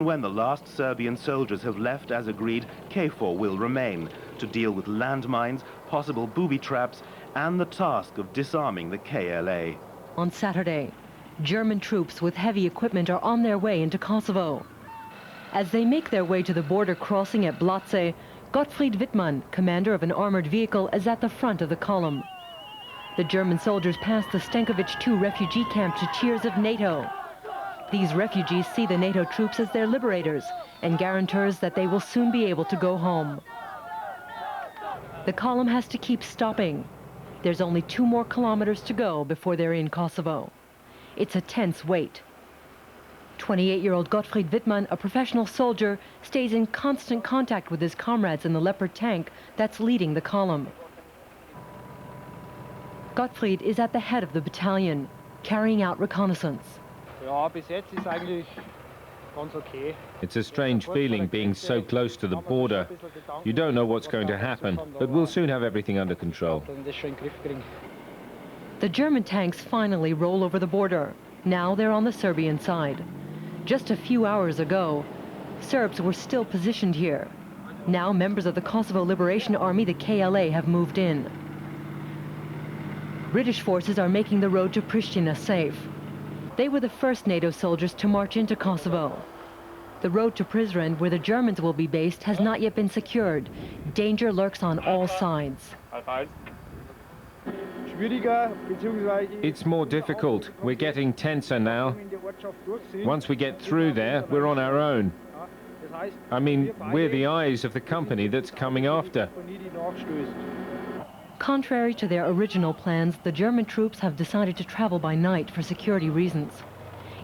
When the last Serbian soldiers have left as agreed, KFOR will remain to deal with landmines, possible booby traps, and the task of disarming the KLA. On Saturday, German troops with heavy equipment are on their way into Kosovo. As they make their way to the border crossing at Blace, Gottfried Wittmann, commander of an armored vehicle, is at the front of the column. The German soldiers pass the Stankovic II refugee camp to cheers of NATO. These refugees see the NATO troops as their liberators and guarantors that they will soon be able to go home. The column has to keep stopping. There's only 2 more kilometers to go before they're in Kosovo. It's a tense wait. 28-year-old Gottfried Wittmann, a professional soldier, stays in constant contact with his comrades in the Leopard tank that's leading the column. Gottfried is at the head of the battalion, carrying out reconnaissance. It's a strange feeling being so close to the border. You don't know what's going to happen, but we'll soon have everything under control. The German tanks finally roll over the border. Now they're on the Serbian side. Just a few hours ago, Serbs were still positioned here. Now members of the Kosovo Liberation Army, the KLA, have moved in. British forces are making the road to Pristina safe. They were the first NATO soldiers to march into Kosovo. The road to Prizren, where the Germans will be based, has not yet been secured. Danger lurks on all sides. It's more difficult. We're getting tenser now. Once we get through there, we're on our own. I mean, we're the eyes of the company that's coming after. Contrary to their original plans, the German troops have decided to travel by night for security reasons.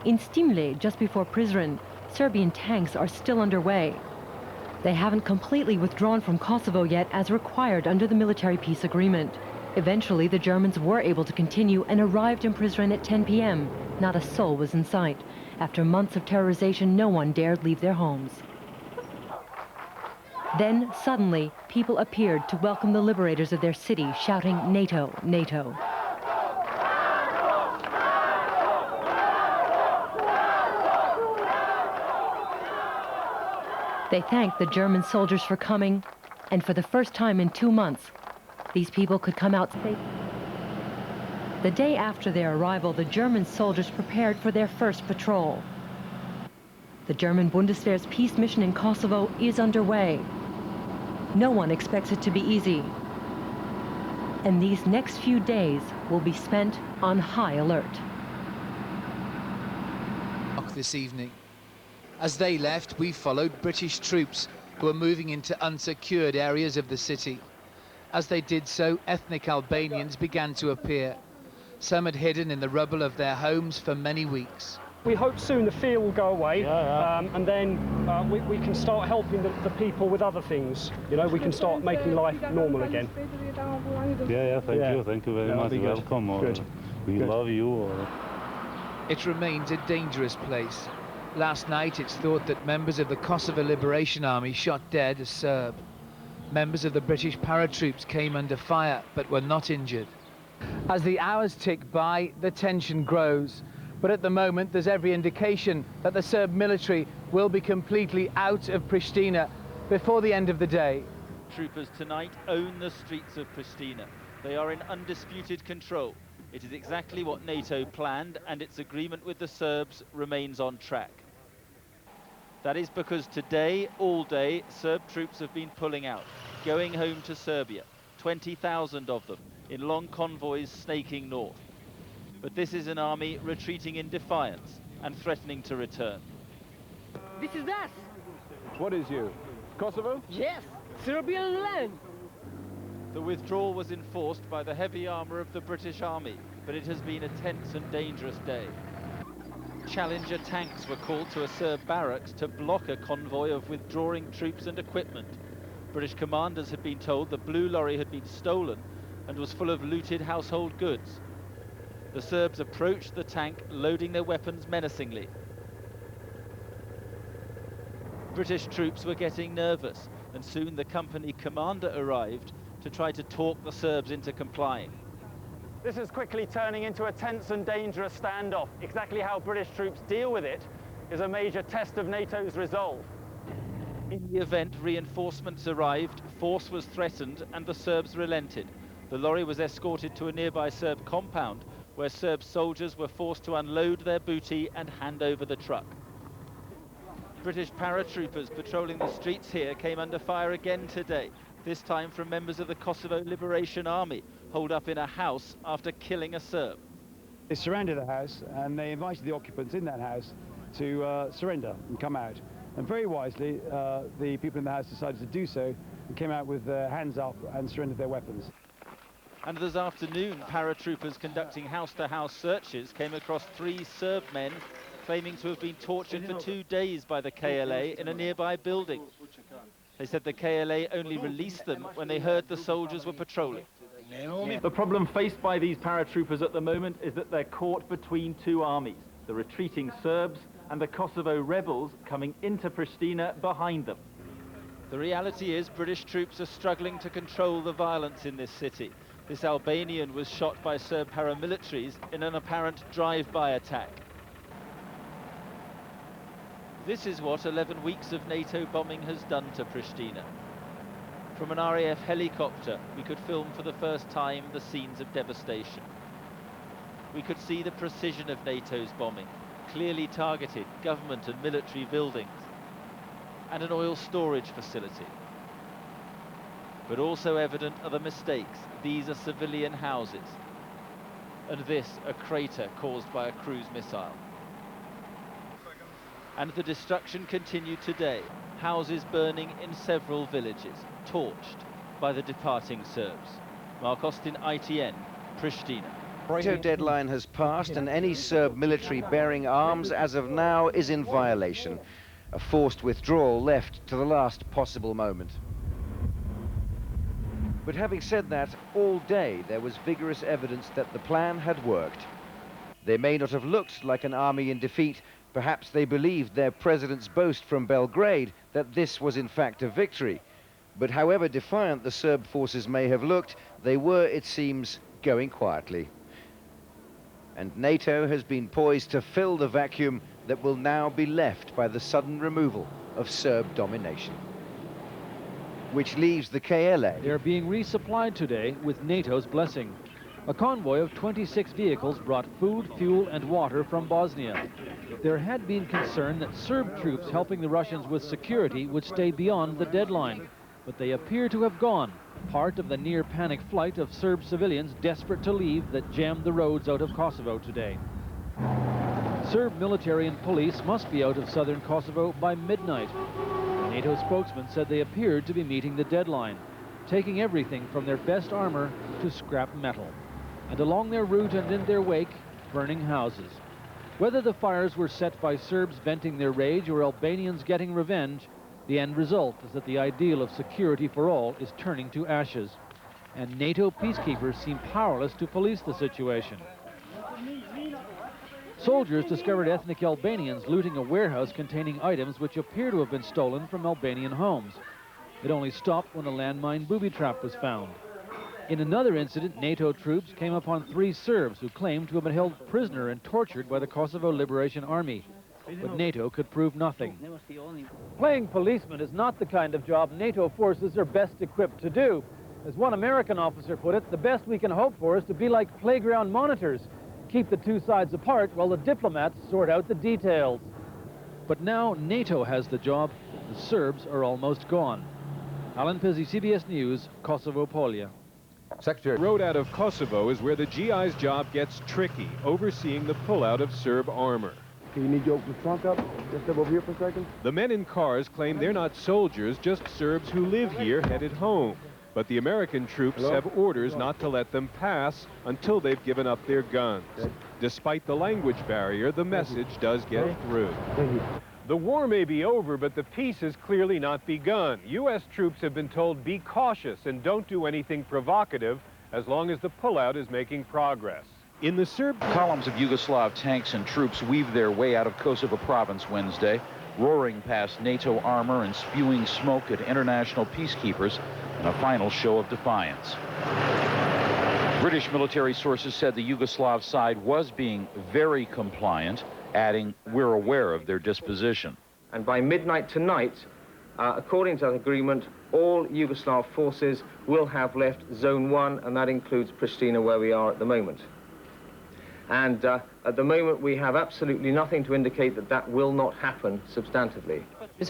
In Stimle, just before Prizren, Serbian tanks are still underway. They haven't completely withdrawn from Kosovo yet as required under the military peace agreement. Eventually, the Germans were able to continue and arrived in Prizren at 10 p.m. Not a soul was in sight. After months of terrorization, no one dared leave their homes. Then, suddenly, people appeared to welcome the liberators of their city, shouting, "NATO, NATO." They thanked the German soldiers for coming, and for the first time in 2 months, these people could come out safe. The day after their arrival, the German soldiers prepared for their first patrol. The German Bundeswehr's peace mission in Kosovo is underway. No one expects it to be easy. And these next few days will be spent on high alert. This evening. As they left, we followed British troops who were moving into unsecured areas of the city. As they did so, ethnic Albanians began to appear. Some had hidden in the rubble of their homes for many weeks. We hope soon the fear will go away, and then we can start helping the people with other things. You know, we can start making life normal again. Thank you very much. Welcome. We love you. It remains a dangerous place. Last night, it's thought that members of the Kosovo Liberation Army shot dead a Serb. Members of the British paratroops came under fire, but were not injured. As the hours tick by, the tension grows. But at the moment, there's every indication that the Serb military will be completely out of Pristina before the end of the day. Troopers tonight own the streets of Pristina. They are in undisputed control. It is exactly what NATO planned, and its agreement with the Serbs remains on track. That is because today, all day, Serb troops have been pulling out, going home to Serbia, 20,000 of them, in long convoys snaking north. But this is an army retreating in defiance and threatening to return. This is us. What is you? Kosovo? Yes, Serbian land. The withdrawal was enforced by the heavy armour of the British Army, but it has been a tense and dangerous day. Challenger tanks were called to a Serb barracks to block a convoy of withdrawing troops and equipment. British commanders had been told the blue lorry had been stolen and was full of looted household goods. The Serbs approached the tank, loading their weapons menacingly. British troops were getting nervous, and soon the company commander arrived to try to talk the Serbs into complying. This is quickly turning into a tense and dangerous standoff. Exactly how British troops deal with it is a major test of NATO's resolve. In the event, reinforcements arrived, force was threatened, and the Serbs relented. The lorry was escorted to a nearby Serb compound, where Serb soldiers were forced to unload their booty and hand over the truck. British paratroopers patrolling the streets here came under fire again today, this time from members of the Kosovo Liberation Army, holed up in a house after killing a Serb. They surrounded the house and they invited the occupants in that house to surrender and come out. And very wisely, the people in the house decided to do so and came out with their hands up and surrendered their weapons. And this afternoon, paratroopers conducting house-to-house searches came across 3 Serb men claiming to have been tortured for 2 days by the KLA in a nearby building. They said the KLA only released them when they heard the soldiers were patrolling. The problem faced by these paratroopers at the moment is that they're caught between 2 armies, the retreating Serbs and the Kosovo rebels coming into Pristina behind them. The reality is British troops are struggling to control the violence in this city. This Albanian was shot by Serb paramilitaries in an apparent drive-by attack. This is what 11 weeks of NATO bombing has done to Pristina. From an RAF helicopter, we could film for the first time the scenes of devastation. We could see the precision of NATO's bombing, clearly targeted government and military buildings, and an oil storage facility. But also evident are the mistakes. These are civilian houses, and this a crater caused by a cruise missile. And the destruction continued today. Houses burning in several villages, torched by the departing Serbs. Mark Austin, ITN, Pristina. NATO deadline has passed and any Serb military bearing arms as of now is in violation. A forced withdrawal left to the last possible moment. But having said that, all day there was vigorous evidence that the plan had worked. They may not have looked like an army in defeat. Perhaps they believed their president's boast from Belgrade that this was in fact a victory. But however defiant the Serb forces may have looked, they were, it seems, going quietly. And NATO has been poised to fill the vacuum that will now be left by the sudden removal of Serb domination. Which leaves the KLA. They're being resupplied today with NATO's blessing. A convoy of 26 vehicles brought food, fuel and water from Bosnia. There had been concern that Serb troops helping the Russians with security would stay beyond the deadline, but they appear to have gone, part of the near-panic flight of Serb civilians desperate to leave that jammed the roads out of Kosovo today. Serb military and police must be out of southern Kosovo by midnight. A NATO spokesman said they appeared to be meeting the deadline, taking everything from their best armor to scrap metal. And along their route and in their wake, burning houses. Whether the fires were set by Serbs venting their rage or Albanians getting revenge, the end result is that the ideal of security for all is turning to ashes. And NATO peacekeepers seem powerless to police the situation. Soldiers discovered ethnic Albanians looting a warehouse containing items which appear to have been stolen from Albanian homes. It only stopped when a landmine booby trap was found. In another incident, NATO troops came upon 3 Serbs who claimed to have been held prisoner and tortured by the Kosovo Liberation Army. But NATO could prove nothing. Playing policeman is not the kind of job NATO forces are best equipped to do. As one American officer put it, the best we can hope for is to be like playground monitors, keep the 2 sides apart while the diplomats sort out the details. But now NATO has the job. The Serbs are almost gone. Alan Pizzi, CBS News, Kosovo, Polja. Secretary. The road out of Kosovo is where the GI's job gets tricky, overseeing the pullout of Serb armor. You need to open the trunk up? Just step over here for a second. The men in cars claim they're not soldiers, just Serbs who live here headed home. But the American troops have orders not to let them pass until they've given up their guns. Despite the language barrier, the message does get through. The war may be over, but the peace has clearly not begun. U.S. troops have been told be cautious and don't do anything provocative as long as the pullout is making progress. In the Serb... Columns of Yugoslav tanks and troops weave their way out of Kosovo province Wednesday, roaring past NATO armor and spewing smoke at international peacekeepers in a final show of defiance. British military sources said the Yugoslav side was being very compliant adding, "We're aware of their disposition." And by midnight tonight, according to that agreement, all Yugoslav forces will have left Zone 1, and that includes Pristina, where we are at the moment. And at the moment, we have absolutely nothing to indicate that that will not happen substantively.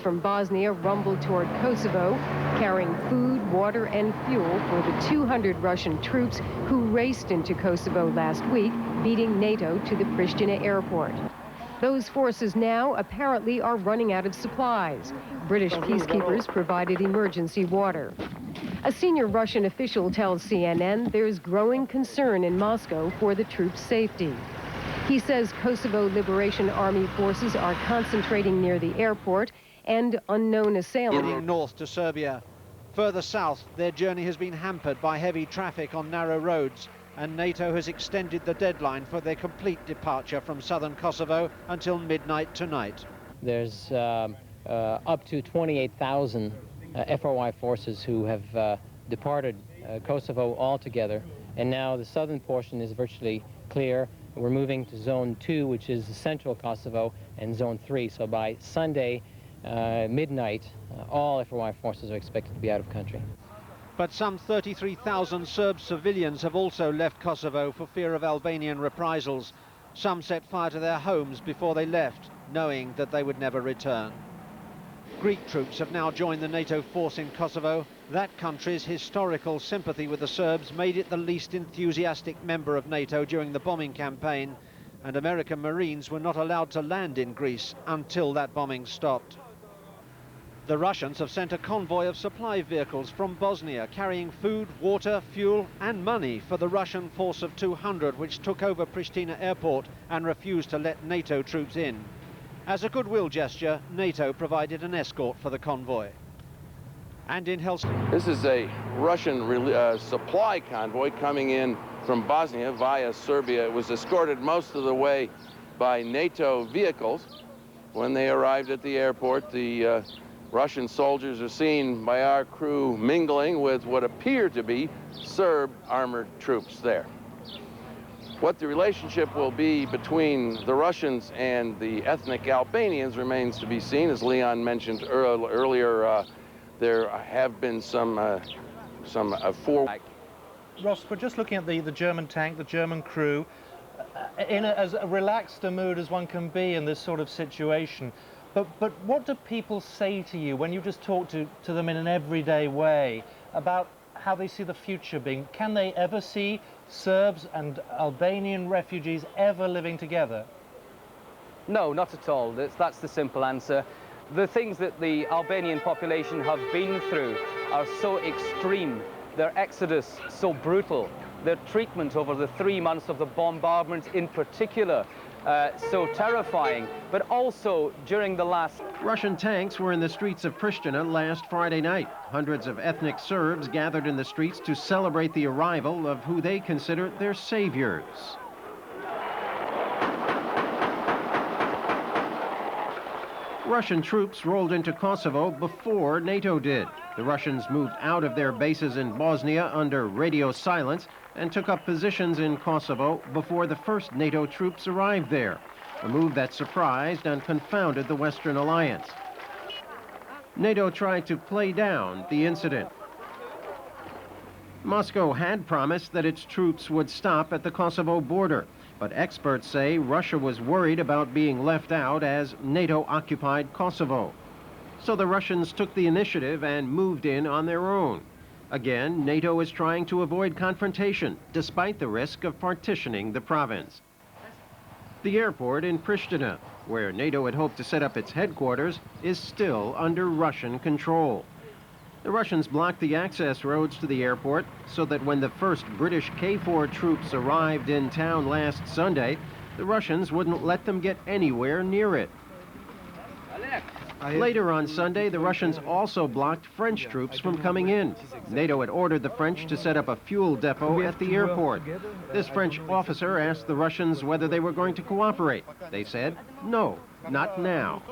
From Bosnia rumbled toward Kosovo, carrying food, water, and fuel for the 200 Russian troops who raced into Kosovo last week, beating NATO to the Pristina airport. Those forces now apparently are running out of supplies. British peacekeepers provided emergency water. A senior Russian official tells CNN there's growing concern in Moscow for the troops' safety. He says Kosovo Liberation Army forces are concentrating near the airport and unknown assailants. Heading north to Serbia. Further south, their journey has been hampered by heavy traffic on narrow roads, and NATO has extended the deadline for their complete departure from southern Kosovo until midnight tonight. There's up to 28,000 FOI forces who have departed Kosovo altogether, and now the southern portion is virtually clear. We're moving to Zone 2, which is central Kosovo, and Zone 3. So by Sunday midnight, all FOI forces are expected to be out of country. But some 33,000 Serb civilians have also left Kosovo for fear of Albanian reprisals. Some set fire to their homes before they left, knowing that they would never return. Greek troops have now joined the NATO force in Kosovo. That country's historical sympathy with the Serbs made it the least enthusiastic member of NATO during the bombing campaign, and American Marines were not allowed to land in Greece until that bombing stopped. The Russians have sent a convoy of supply vehicles from Bosnia carrying food, water, fuel and money for the Russian force of 200 which took over Pristina airport and refused to let NATO troops in. As a goodwill gesture, NATO provided an escort for the convoy. And in Helsinki. This is a Russian supply convoy coming in from Bosnia via Serbia. It was escorted most of the way by NATO vehicles. When they arrived at the airport, the Russian soldiers are seen by our crew mingling with what appear to be Serb armored troops there. What the relationship will be between the Russians and the ethnic Albanians remains to be seen. As Leon mentioned earlier, there have been some Ross, we're just looking at the German tank, the German crew, in as relaxed a mood as one can be in this sort of situation. But what do people say to you when you just talk to them in an everyday way about how they see the future being? Can they ever see Serbs and Albanian refugees ever living together? No, not at all. That's the simple answer. The things that the Albanian population have been through are so extreme, their exodus so brutal, their treatment over the 3 months of the bombardment in particular, so terrifying, but also during the last... Russian tanks were in the streets of Pristina last Friday night. Hundreds of ethnic Serbs gathered in the streets to celebrate the arrival of who they consider their saviors. Russian troops rolled into Kosovo before NATO did. The Russians moved out of their bases in Bosnia under radio silence and took up positions in Kosovo before the first NATO troops arrived there, a move that surprised and confounded the Western alliance. NATO tried to play down the incident. Moscow had promised that its troops would stop at the Kosovo border, but experts say Russia was worried about being left out as NATO occupied Kosovo. So the Russians took the initiative and moved in on their own. Again, NATO is trying to avoid confrontation, despite the risk of partitioning the province. The airport in Pristina, where NATO had hoped to set up its headquarters, is still under Russian control. The Russians blocked the access roads to the airport so that when the first British KFOR troops arrived in town last Sunday, the Russians wouldn't let them get anywhere near it. Later on Sunday, the Russians also blocked French troops from coming in. NATO had ordered the French to set up a fuel depot at the airport. This French officer asked the Russians whether they were going to cooperate. They said, no, not now.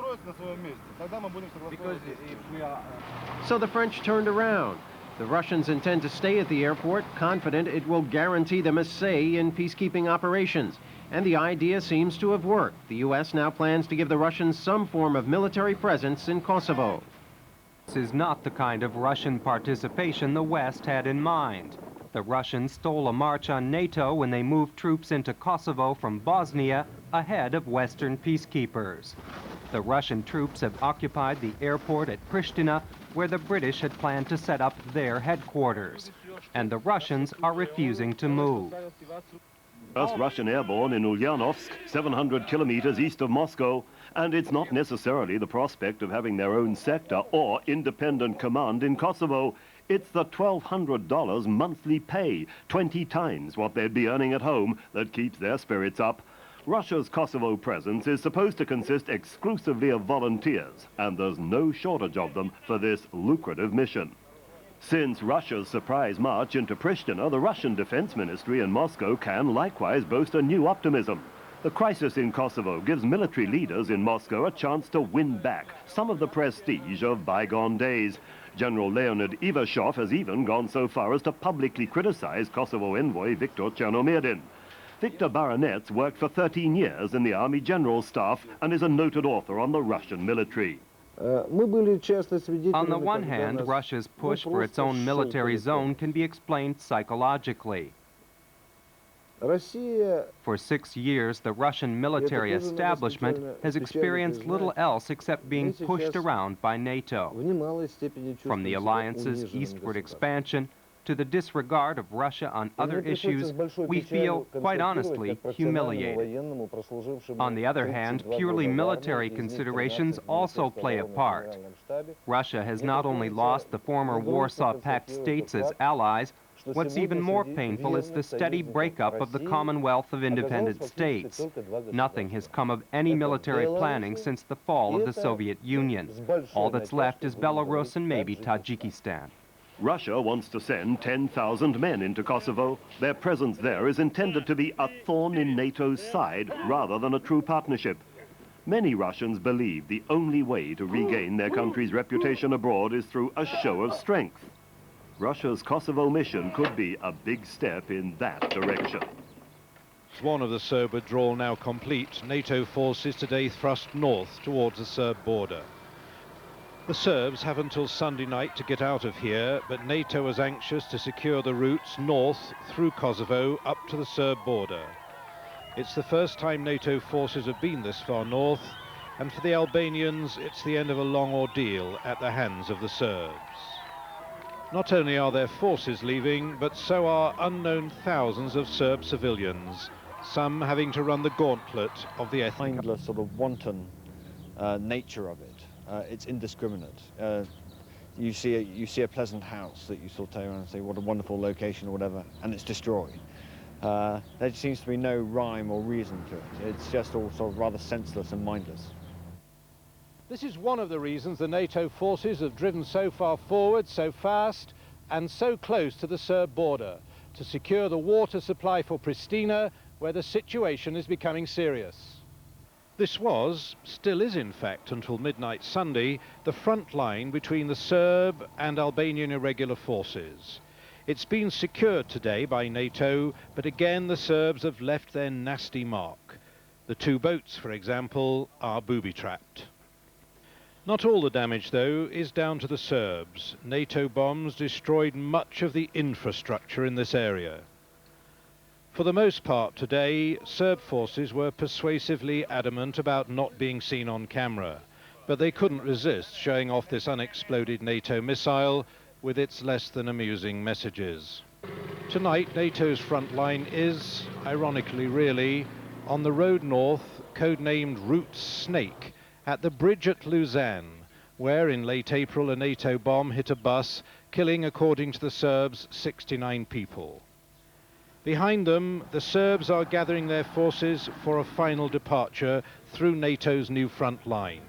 So the French turned around. The Russians intend to stay at the airport, confident it will guarantee them a say in peacekeeping operations. And the idea seems to have worked. The U.S. now plans to give the Russians some form of military presence in Kosovo. This is not the kind of Russian participation the West had in mind. The Russians stole a march on NATO when they moved troops into Kosovo from Bosnia ahead of Western peacekeepers. The Russian troops have occupied the airport at Pristina, where the British had planned to set up their headquarters. And the Russians are refusing to move. First Russian airborne in Ulyanovsk, 700 kilometers east of Moscow, and it's not necessarily the prospect of having their own sector or independent command in Kosovo. It's the $1,200 monthly pay, 20 times what they'd be earning at home, that keeps their spirits up. Russia's Kosovo presence is supposed to consist exclusively of volunteers, and there's no shortage of them for this lucrative mission. Since Russia's surprise march into Pristina, the Russian Defense Ministry in Moscow can likewise boast a new optimism. The crisis in Kosovo gives military leaders in Moscow a chance to win back some of the prestige of bygone days. General Leonid Ivashov has even gone so far as to publicly criticize Kosovo envoy Viktor Chernomyrdin. Viktor Baranets worked for 13 years in the Army General Staff and is a noted author on the Russian military. On the one hand, Russia's push for its own military zone can be explained psychologically. For 6 years, the Russian military establishment has experienced little else except being pushed around by NATO. From the alliance's eastward expansion to the disregard of Russia on other issues, we feel, quite honestly, humiliated. On the other hand, purely military considerations also play a part. Russia has not only lost the former Warsaw Pact states as allies, what's even more painful is the steady breakup of the Commonwealth of Independent States. Nothing has come of any military planning since the fall of the Soviet Union. All that's left is Belarus and maybe Tajikistan. Russia wants to send 10,000 men into Kosovo. Their presence there is intended to be a thorn in NATO's side rather than a true partnership. Many Russians believe the only way to regain their country's reputation abroad is through a show of strength. Russia's Kosovo mission could be a big step in that direction. One of the Serb withdrawal now complete, NATO forces today thrust north towards the Serb border. The Serbs have until Sunday night to get out of here, but NATO is anxious to secure the routes north through Kosovo up to the Serb border. It's the first time NATO forces have been this far north, and for the Albanians, it's the end of a long ordeal at the hands of the Serbs. Not only are their forces leaving, but so are unknown thousands of Serb civilians, some having to run the gauntlet of the ethnic... Mindless, sort of wanton nature of it. It's indiscriminate. You see a pleasant house that you sort of turn around and say, what a wonderful location or whatever, and it's destroyed. There seems to be no rhyme or reason to it. It's just all sort of rather senseless and mindless. This is one of the reasons the NATO forces have driven so far forward, so fast, and so close to the Serb border, to secure the water supply for Pristina, where the situation is becoming serious. This was, still is in fact until midnight Sunday, the front line between the Serb and Albanian irregular forces. It's been secured today by NATO, but again the Serbs have left their nasty mark. The 2 boats, for example, are booby-trapped. Not all the damage, though, is down to the Serbs. NATO bombs destroyed much of the infrastructure in this area. For the most part today, Serb forces were persuasively adamant about not being seen on camera, but they couldn't resist showing off this unexploded NATO missile with its less than amusing messages. Tonight, NATO's front line is, ironically really, on the road north, codenamed Route Snake, at the bridge at Lausanne, where in late April a NATO bomb hit a bus, killing, according to the Serbs, 69 people. Behind them, the Serbs are gathering their forces for a final departure through NATO's new front line.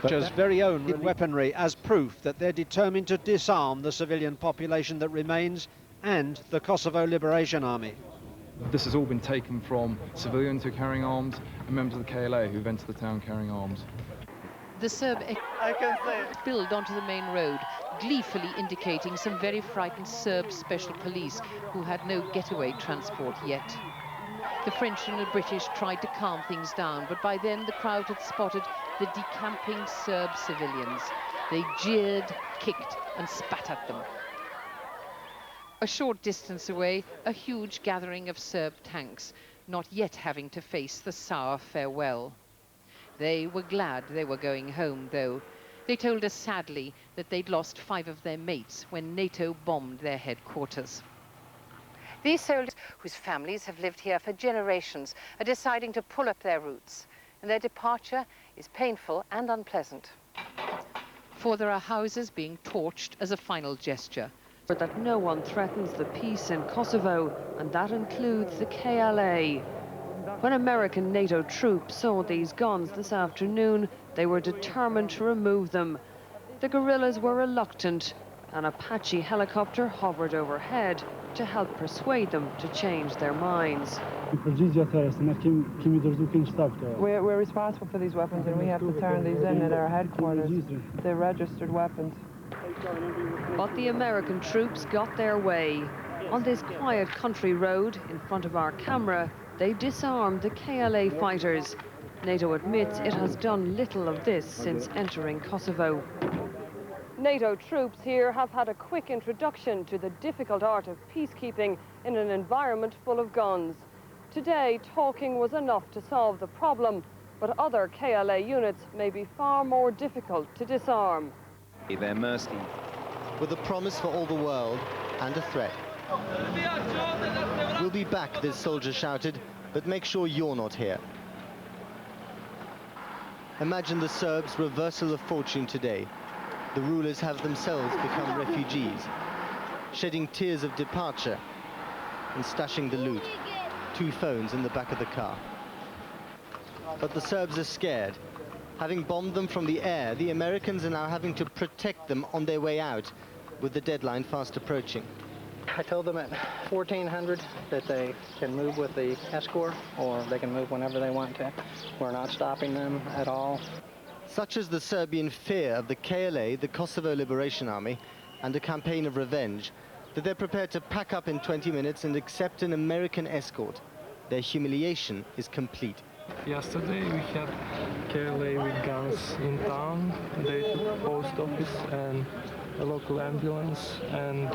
Russia's very own weaponry as proof that they're determined to disarm the civilian population that remains and the Kosovo Liberation Army. This has all been taken from civilians who are carrying arms and members of the KLA who've entered the town carrying arms. The Serb spilled onto the main road, gleefully indicating some very frightened Serb special police who had no getaway transport yet. The French and the British tried to calm things down, but by then the crowd had spotted the decamping Serb civilians. They jeered, kicked and spat at them. A short distance away, a huge gathering of Serb tanks, not yet having to face the sour farewell. They were glad they were going home, though. They told us sadly that they'd lost 5 of their mates when NATO bombed their headquarters. These soldiers, whose families have lived here for generations, are deciding to pull up their roots, and their departure is painful and unpleasant. For there are houses being torched as a final gesture. But that no one threatens the peace in Kosovo, and that includes the KLA. When American NATO troops saw these guns this afternoon, they were determined to remove them. The guerrillas were reluctant. An Apache helicopter hovered overhead to help persuade them to change their minds. We're responsible for these weapons, and we have to turn these in at our headquarters. They're registered weapons. But the American troops got their way. On this quiet country road, in front of our camera, they disarmed the KLA fighters. NATO admits it has done little of this since entering Kosovo. NATO troops here have had a quick introduction to the difficult art of peacekeeping in an environment full of guns. Today, talking was enough to solve the problem, but other KLA units may be far more difficult to disarm. Their mercy, with a promise for all the world and a threat. We'll be back, this soldier shouted, but make sure you're not here. Imagine the Serbs' reversal of fortune today. The rulers have themselves become refugees, shedding tears of departure and stashing the loot. 2 phones in the back of the car. But the Serbs are scared. Having bombed them from the air, the Americans are now having to protect them on their way out, with the deadline fast approaching. I told them at 1400 that they can move with the escort, or they can move whenever they want to. We're not stopping them at all. Such is the Serbian fear of the KLA, the Kosovo Liberation Army, and a campaign of revenge, that they're prepared to pack up in 20 minutes and accept an American escort. Their humiliation is complete. Yesterday we had KLA with guns in town. They took post office and a local ambulance, and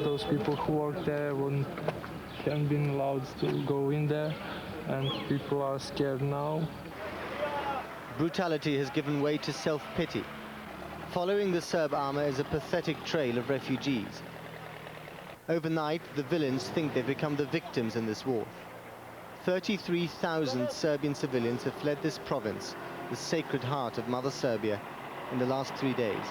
those people who worked there haven't been allowed to go in there, and people are scared now. Brutality has given way to self-pity. Following the Serb armor is a pathetic trail of refugees. Overnight, the villains think they've become the victims in this war. 33,000 Serbian civilians have fled this province, the sacred heart of Mother Serbia, in the last 3 days.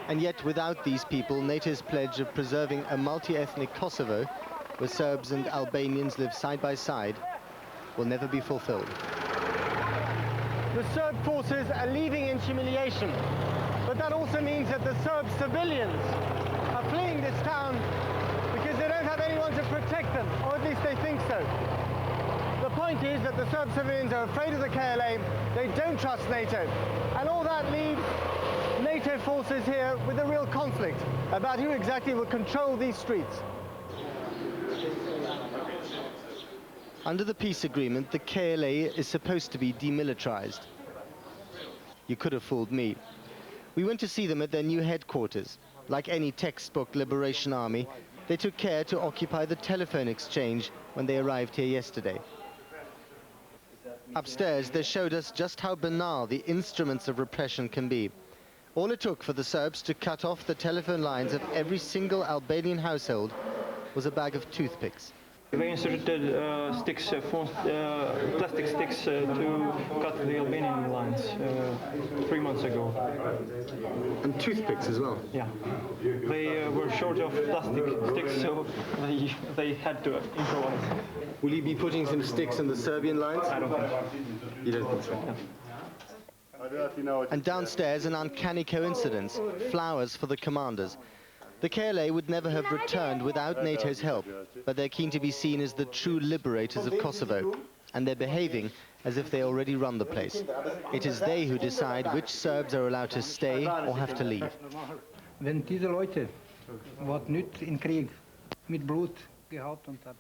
And yet, without these people, NATO's pledge of preserving a multi-ethnic Kosovo, where Serbs and Albanians live side by side, will never be fulfilled. The Serb forces are leaving in humiliation, but that also means that the Serb civilians are fleeing this town because they don't have anyone to protect them, or at least they think so. The point is that the Serb civilians are afraid of the KLA, they don't trust NATO, and all that leaves NATO forces here with a real conflict about who exactly will control these streets. Under the peace agreement, the KLA is supposed to be demilitarized. You could have fooled me. We went to see them at their new headquarters. Like any textbook liberation army, they took care to occupy the telephone exchange when they arrived here yesterday. Upstairs, they showed us just how banal the instruments of repression can be. All it took for the Serbs to cut off the telephone lines of every single Albanian household was a bag of toothpicks. They inserted plastic sticks to cut the Albanian lines 3 months ago. And toothpicks as well? Yeah. They were short of plastic sticks, so they had to improvise. Will you be putting some sticks in the Serbian lines? I don't think so. You don't think so? No. And downstairs, an uncanny coincidence, flowers for the commanders. The KLA would never have returned without NATO's help, but they're keen to be seen as the true liberators of Kosovo, and they're behaving as if they already run the place. It is they who decide which Serbs are allowed to stay or have to leave. Wenn diese Leute, was nützt in Krieg, mit Blut gehabt und hat